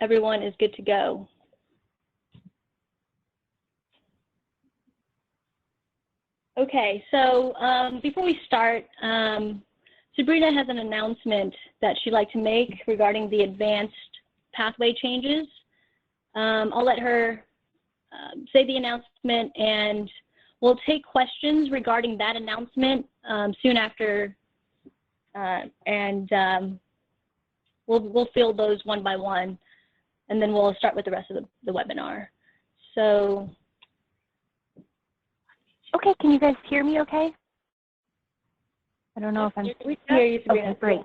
everyone is good to go. Okay, so before we start, Sabrina has an announcement that she'd like to make regarding the advanced pathway changes. I'll let her say the announcement, and we'll take questions regarding that announcement soon after, and we'll field those one by one, and then we'll start with the rest of the webinar. So. Okay, can you guys hear me okay? I don't know if I'm... We can hear you, Sabrina. Okay, great.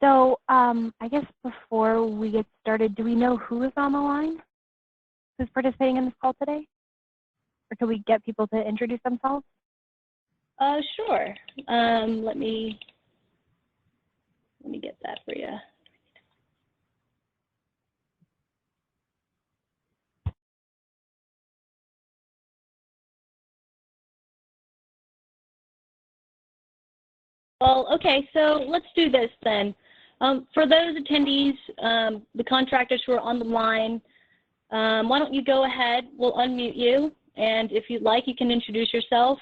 So I guess before we get started, do we know who is on the line? Who's participating in this call today? Or can we get people to introduce themselves? Sure. Let me get that for you. Well, okay, so let's do this then. For those attendees, the contractors who are on the line, why don't you go ahead, we'll unmute you, and if you'd like, you can introduce yourself.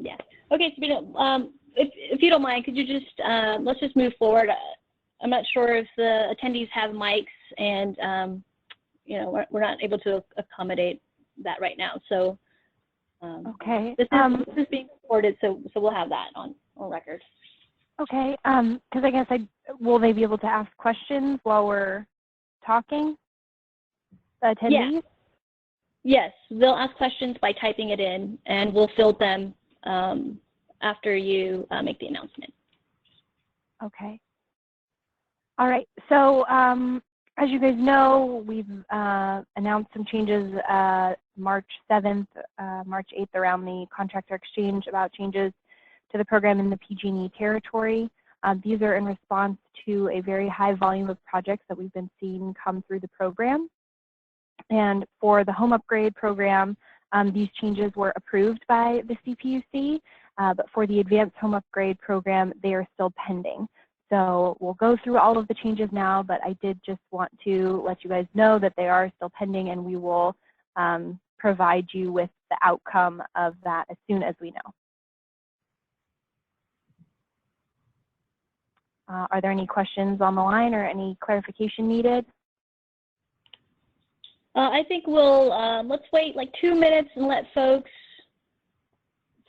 Yeah. Okay, Sabrina, if you don't mind, could you just, let's just move forward. I'm not sure if the attendees have mics, and, you know, we're not able to accommodate that right now. So okay. This is being recorded, so we'll have that on record. Okay, because I guess will they be able to ask questions while we're talking, the attendees? Yeah. Yes, they'll ask questions by typing it in, and we'll field them after you make the announcement. Okay. All right. So as you guys know, we've announced some changes March 7th, March 8th around the contractor exchange about changes to the program in the PG&E territory. These are in response to a very high volume of projects that we've been seeing come through the program. And for the home upgrade program, these changes were approved by the CPUC, but for the advanced home upgrade program, they are still pending. So we'll go through all of the changes now, but I did just want to let you guys know that they are still pending, and we will provide you with the outcome of that as soon as we know. Are there any questions on the line or any clarification needed? I think we'll, let's wait like 2 minutes and let folks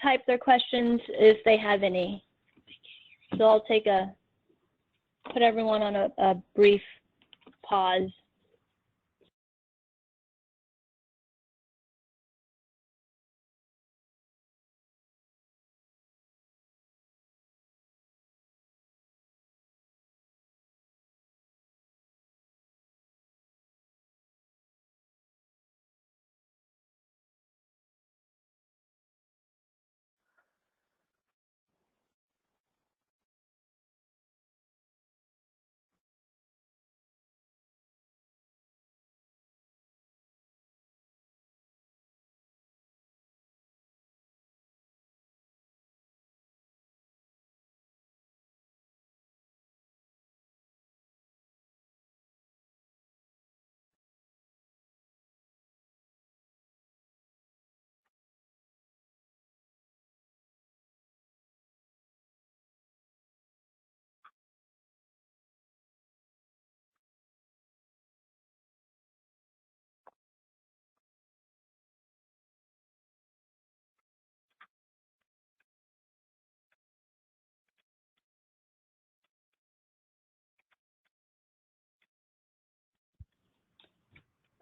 type their questions if they have any. So I'll put everyone on a brief pause.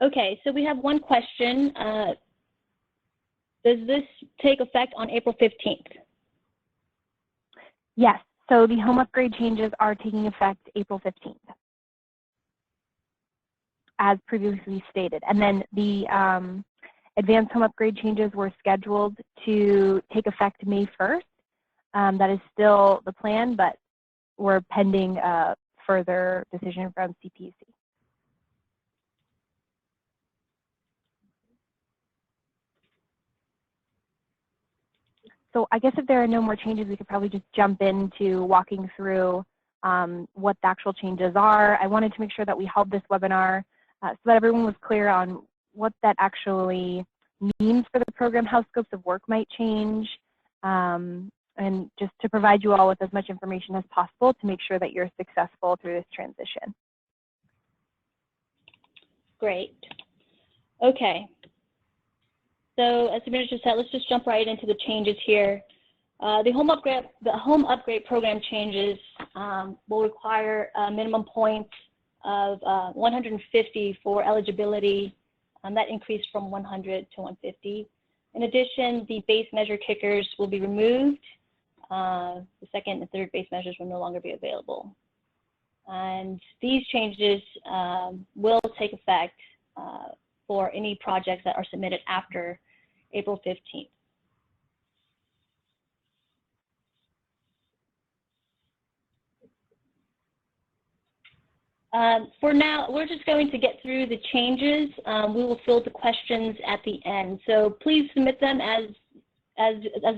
Okay, so we have one question. Does this take effect on April 15th? Yes, so the home upgrade changes are taking effect April 15th, as previously stated. And then the advanced home upgrade changes were scheduled to take effect May 1st. That is still the plan, but we're pending further decision from CPUC. So I guess if there are no more changes, we could probably just jump into walking through what the actual changes are. I wanted to make sure that we held this webinar so that everyone was clear on what that actually means for the program, how scopes of work might change, and just to provide you all with as much information as possible to make sure that you're successful through this transition. Great. Okay. So as Sabrina just said, let's just jump right into the changes here. The home upgrade program changes will require minimum points of 150 for eligibility. That increased from 100 to 150. In addition, the base measure kickers will be removed. The second and third base measures will no longer be available. And these changes will take effect for any projects that are submitted after April 15th. For now, we're just going to get through the changes. We will field the questions at the end. So please submit them as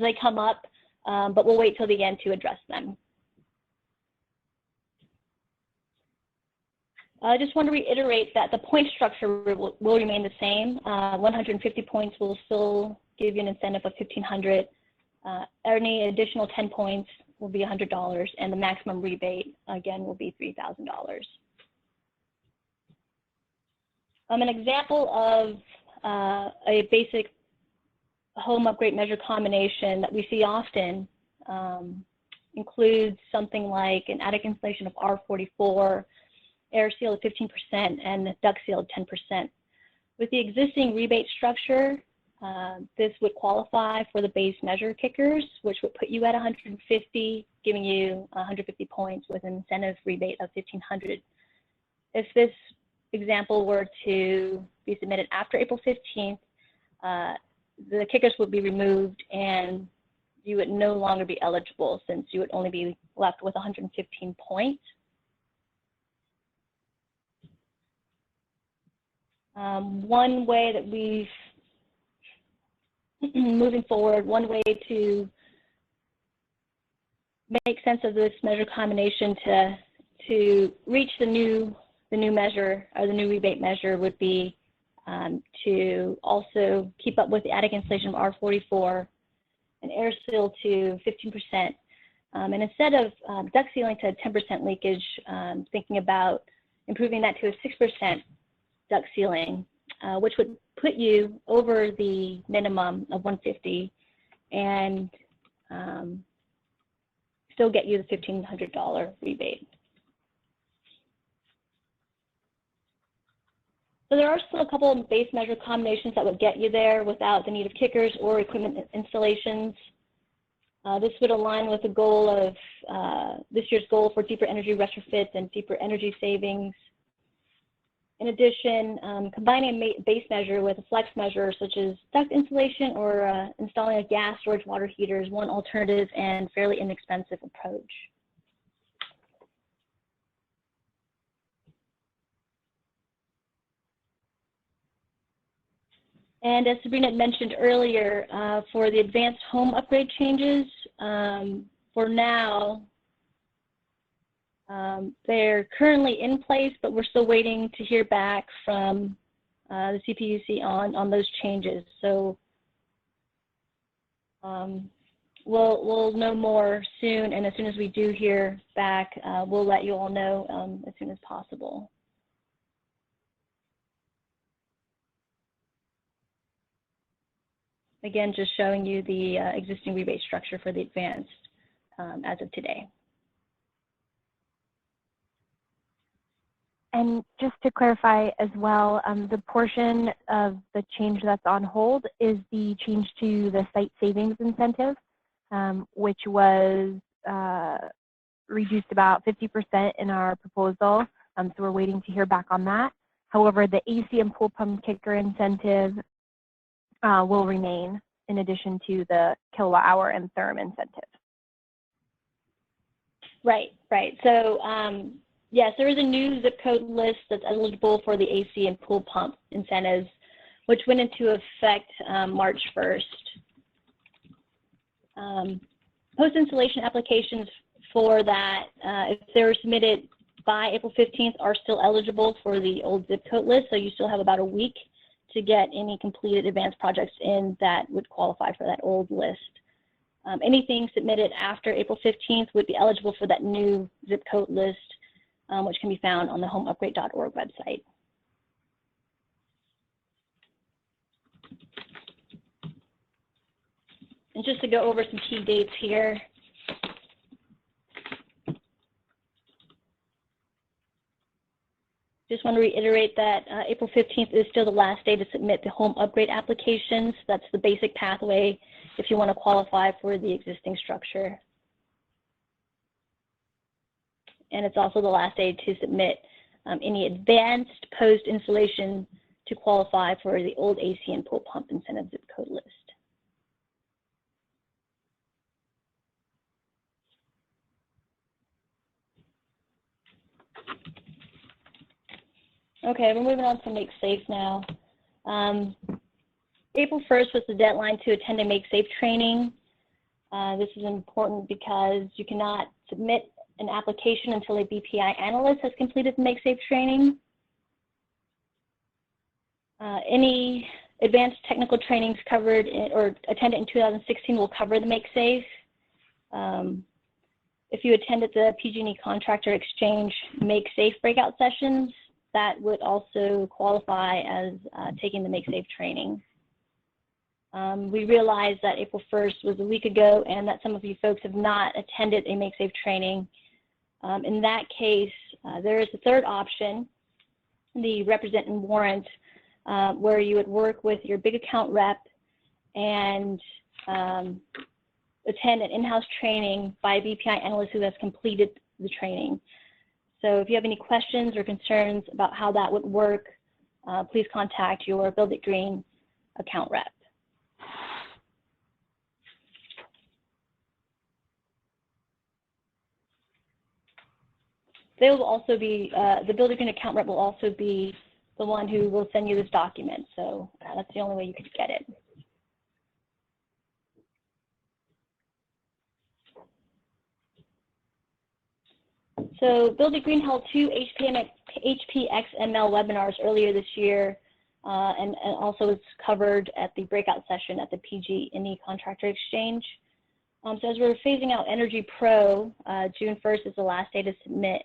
they come up, but we'll wait till the end to address them. I just want to reiterate that the point structure will remain the same. 150 points will still give you an incentive of $1,500. Any additional 10 points will be $100, and the maximum rebate, again, will be $3,000. An example of a basic home upgrade measure combination that we see often includes something like an attic insulation of R44, air seal of 15%, and duct seal of 10%. With the existing rebate structure, this would qualify for the base measure kickers, which would put you at 150, giving you 150 points with an incentive rebate of $1,500. If this example were to be submitted after April 15th, the kickers would be removed and you would no longer be eligible since you would only be left with 115 points. One way that moving forward, one way to make sense of this measure combination to reach the new measure, or the new rebate measure, would be to also keep up with the attic insulation of R44 and air seal to 15%. And instead of duct sealing to 10% leakage, thinking about improving that to a 6% duct sealing, which would put you over the minimum of 150 and still get you the $1,500 rebate. So there are still a couple of base measure combinations that would get you there without the need of kickers or equipment installations. This would align with the goal of this year's goal for deeper energy retrofits and deeper energy savings. In addition, combining a base measure with a flex measure such as duct insulation or installing a gas storage water heater is one alternative and fairly inexpensive approach. And as Sabrina mentioned earlier, for the advanced home upgrade changes, for now, they're currently in place, but we're still waiting to hear back from the CPUC on those changes. So we'll know more soon, and as soon as we do hear back, we'll let you all know as soon as possible. Again, just showing you the existing rebate structure for the advanced as of today. And just to clarify as well, the portion of the change that's on hold is the change to the site savings incentive, which was reduced about 50% in our proposal. So we're waiting to hear back on that. However, the AC and pool pump kicker incentive will remain in addition to the kilowatt hour and therm incentive. Right. So yes, there is a new zip code list that's eligible for the AC and pool pump incentives, which went into effect March 1st. Post-installation applications for that, if they were submitted by April 15th, are still eligible for the old zip code list, so you still have about a week to get any completed advanced projects in that would qualify for that old list. Anything submitted after April 15th would be eligible for that new zip code list, which can be found on the homeupgrade.org website. And just to go over some key dates here. Just want to reiterate that April 15th is still the last day to submit the home upgrade applications. That's the basic pathway if you want to qualify for the existing structure. And it's also the last day to submit any advanced post-installation to qualify for the old AC and pool pump incentive zip code list. Okay, we're moving on to Make Safe now. April 1st was the deadline to attend a Make Safe training. This is important because you cannot submit an application until a BPI analyst has completed the Make Safe training. Any advanced technical trainings covered or attended in 2016 will cover the Make Safe. If you attended the PG&E Contractor Exchange Make Safe breakout sessions, that would also qualify as taking the Make Safe training. We realized that April 1st was a week ago and that some of you folks have not attended a Make Safe training. In that case, there is a third option, the Represent and Warrant, where you would work with your big account rep and attend an in-house training by a BPI analyst who has completed the training. So if you have any questions or concerns about how that would work, please contact your Build It Green account rep. They will also be, the Build It Green account rep will also be the one who will send you this document. So that's the only way you could get it. So Build It Green held 2 HPXML webinars earlier this year, and also is covered at the breakout session at the PG&E Contractor Exchange. So as we're phasing out Energy Pro, June 1st is the last day to submit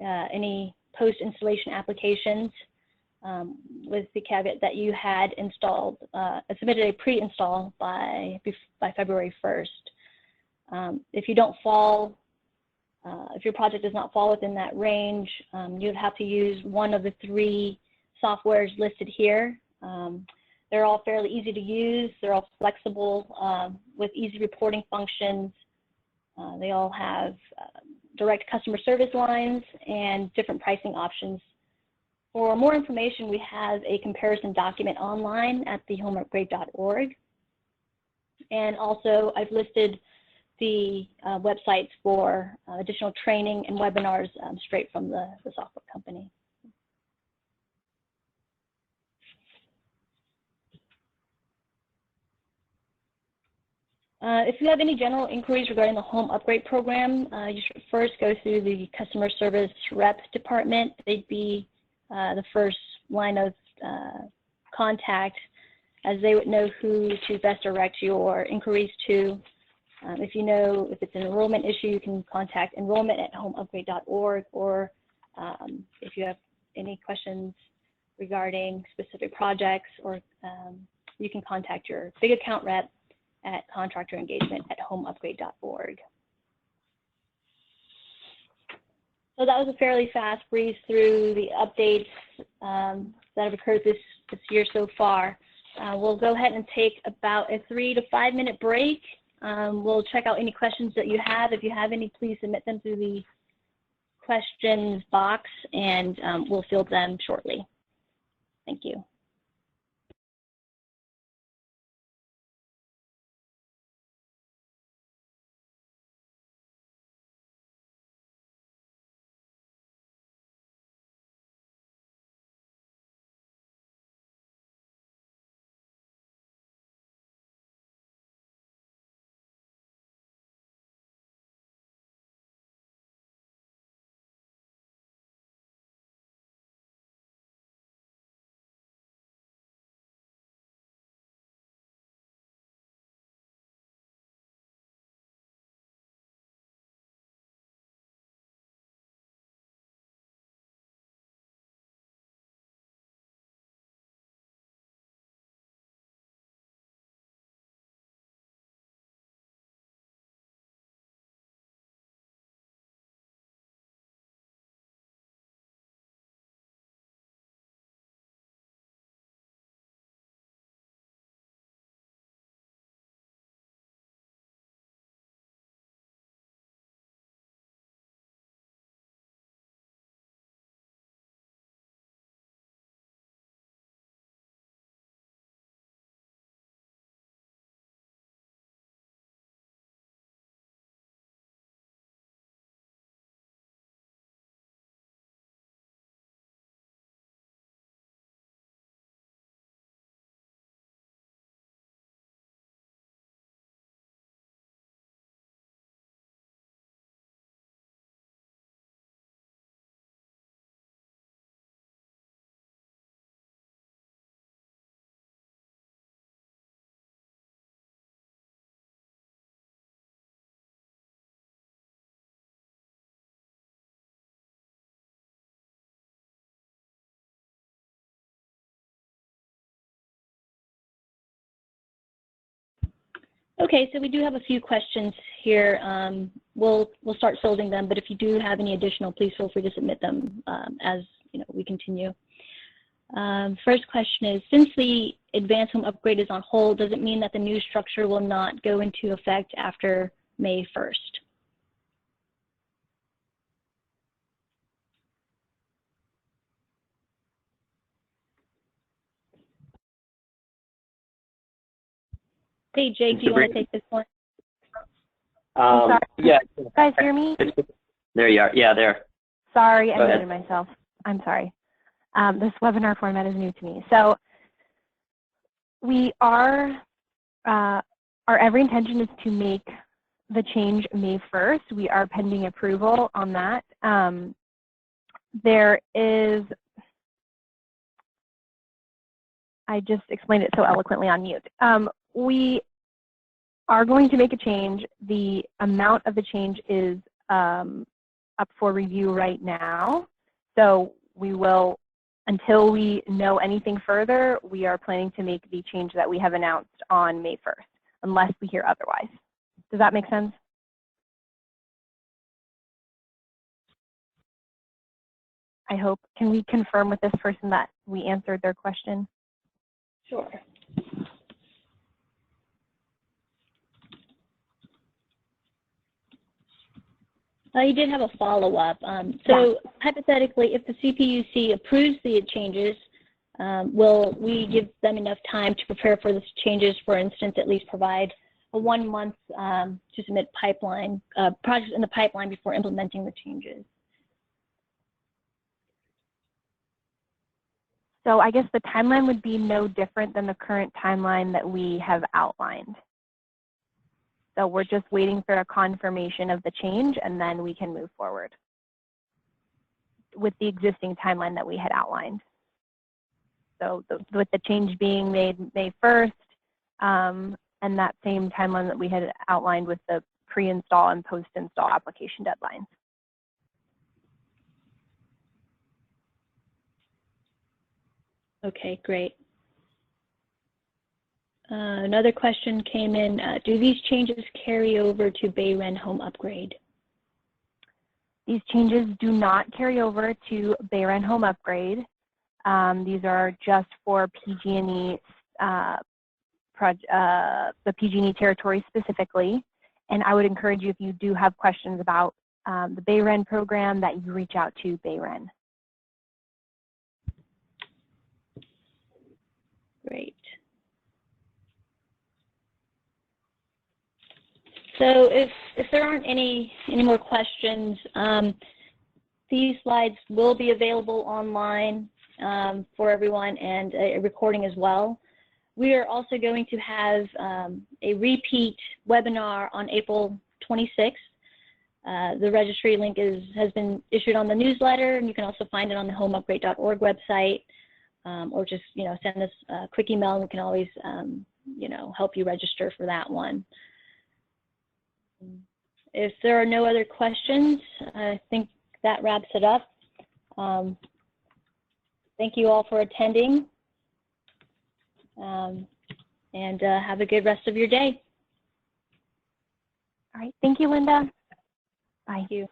any post-installation applications, with the caveat that you had installed, submitted a pre-install by February 1st. If you don't fall, if your project does not fall within that range, you'd have to use one of the 3 softwares listed here. They're all fairly easy to use. They're all flexible with easy reporting functions. They all have direct customer service lines and different pricing options. For more information, we have a comparison document online at the homeupgrade.org. And also, I've listed the websites for additional training and webinars straight from the software company. If you have any general inquiries regarding the home upgrade program, you should first go through the customer service rep department. They'd be the first line of contact, as they would know who to best direct your inquiries to. If you know if it's an enrollment issue, you can contact enrollment@homeupgrade.org, or if you have any questions regarding specific projects, or you can contact your big account rep at contractorengagement@homeupgrade.org. So that was a fairly fast breeze through the updates that have occurred this year so far. We'll go ahead and take about a 3 to 5 minute break. We'll check out any questions that you have. If you have any, please submit them through the questions box, and we'll field them shortly. Thank you. Okay, so we do have a few questions here. We'll start fielding them, but if you do have any additional, please feel free to submit them as we continue. First question is, since the advanced home upgrade is on hold, does it mean that the new structure will not go into effect after May 1st? Hey, Jake, do you want to take this one? Sorry. Yeah. You guys hear me? There you are. Yeah, there. Sorry, I muted myself. I'm sorry. This webinar format is new to me. So we are, our every intention is to make the change May 1st. We are pending approval on that. There is, I just explained it so eloquently on mute. We are going to make a change. The amount of the change is up for review right now. So we will, until we know anything further, we are planning to make the change that we have announced on May 1st, unless we hear otherwise. Does that make sense? I hope. Can we confirm with this person that we answered their question? Sure. You did have a follow-up. So hypothetically, if the CPUC approves the changes, will we give them enough time to prepare for the changes? For instance, at least provide a 1 month to submit pipeline projects in the pipeline before implementing the changes? So I guess the timeline would be no different than the current timeline that we have outlined. So we're just waiting for a confirmation of the change, and then we can move forward with the existing timeline that we had outlined. So with the change being made May 1st, and that same timeline that we had outlined with the pre-install and post-install application deadlines. Okay, great. Another question came in. Do these changes carry over to Bay Run home upgrade? These changes do not carry over to Bayren Home Upgrade. These are just for PG&E, the PG&E territory specifically. And I would encourage you, if you do have questions about the Bayren program, that you reach out to Bayren. Great. So if there aren't any more questions, these slides will be available online for everyone, and a recording as well. We are also going to have a repeat webinar on April 26th. The registry link has been issued on the newsletter, and you can also find it on the homeupgrade.org website, or just send us a quick email, and we can always help you register for that one. If there are no other questions, I think that wraps it up. Thank you all for attending, and have a good rest of your day. All right. Thank you, Linda. Bye. Thank you.